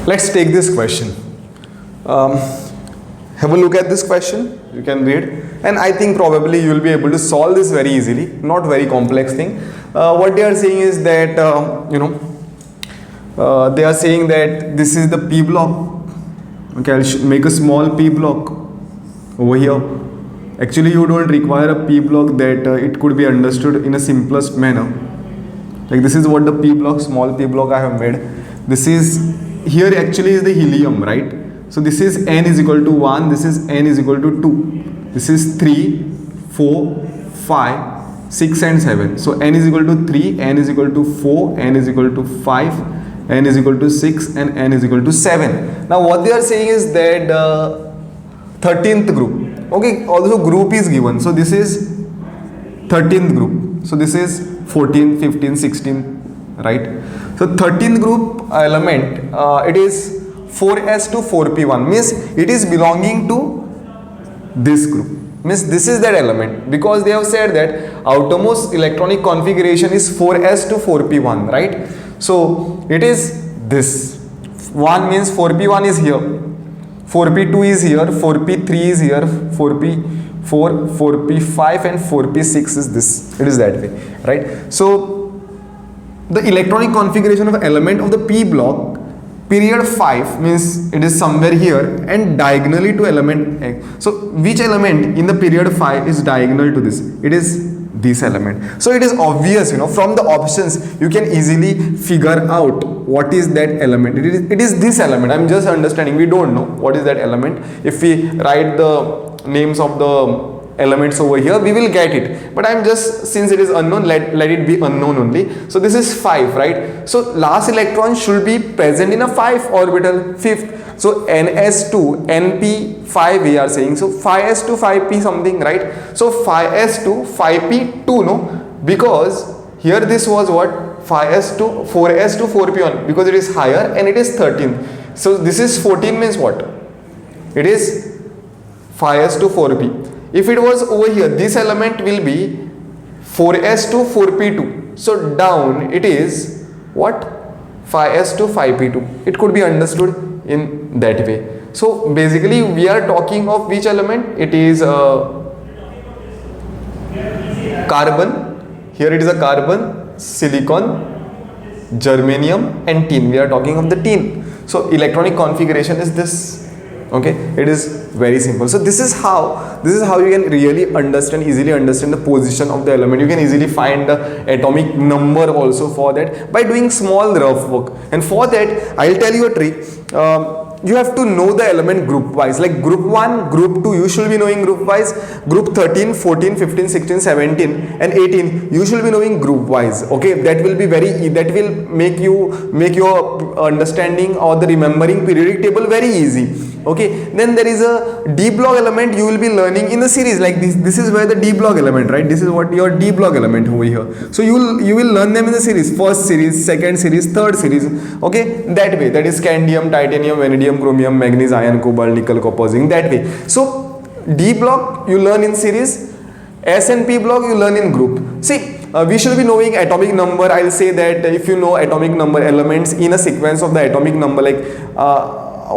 Let's take this question. Have a look at this question. You can read, and I think probably you will be able to solve this very easily. Not very complex thing. What they are saying is that they are saying that this is the P block. Okay, I'll make a small P block over here. Actually, you don't require a P block that it could be understood in a simplest manner. Like this is what the P block, small P block I have made. This is here actually is the helium, right? So this is n is equal to 1, this is n is equal to 2. This is 3, 4, 5, 6 and 7. So n is equal to 3, n is equal to 4, n is equal to 5, n is equal to 6 and n is equal to 7. Now what they are saying is that 13th group. Okay, also group is given. So this is 13th group. So this is 14, 15, 16, right? So 13th group element, it is 4s to 4p1, means it is belonging to this group, means this is that element, because they have said that outermost electronic configuration is 4s to 4p1, right? So it is this 1 means 4p1 is here, 4p2 is here, 4p3 is here, 4p4, 4p5 and 4p6 is this. It is that way, right? So the electronic configuration of element of the P block period 5 means it is somewhere here and diagonally to element X. So which element in the period 5 is diagonal to this? It is this element. So it is obvious, from the options you can easily figure out what is that element. It is this element. I'm just understanding, we don't know what is that element. If we write the names of the elements over here, we will get it, but I'm just, since it is unknown, let it be unknown only. So this is 5, right? So last electron should be present in a 5 orbital, 5th. So ns2 np5 we are saying, so 5s2 5p something, right? So 5s2 5p2, no, because here this was what, 5s2 4s2 4p1, because it is higher and it is 13. So this is 14 means what? It is 5s2 4p. If it was over here, this element will be 4s2 4p2. So down it is what? 5s2 5p2. It could be understood in that way. So basically we are talking of which element? It is carbon. Here it is a carbon, silicon, germanium and tin. We are talking of the tin. So electronic configuration is this. Okay, it is very simple. So this is how you can really easily understand the position of the element. You can easily find the atomic number also for that by doing small rough work. And for that, I'll tell you a trick. You have to know the element group wise, like group 1, group 2 you should be knowing group wise, group 13, 14, 15, 16, 17 and 18 you should be knowing group wise. Okay, that will be that will make your understanding or the remembering periodic table very easy. Okay, then there is a D block element you will be learning in the series, like this is where the D block element, right? This is what your D block element over here. So you will learn them in the series, first series, second series, third series. Okay, that way, that is scandium, titanium, vanadium, chromium, manganese, iron, cobalt, nickel, copper, zinc, that way. So D block you learn in series, S and P block you learn in group. See, we should be knowing atomic number. I'll say that if you know atomic number elements in a sequence of the atomic number, like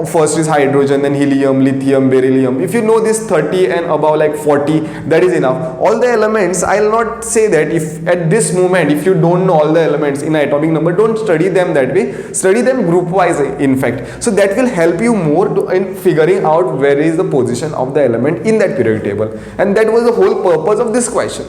first is hydrogen, then helium, lithium, beryllium. If you know this 30 and above, like 40, that is enough. All the elements, I'll not say that if at this moment, if you don't know all the elements in atomic number, don't study them that way. Study them group wise, in fact. So that will help you more in figuring out where is the position of the element in that periodic table. And that was the whole purpose of this question.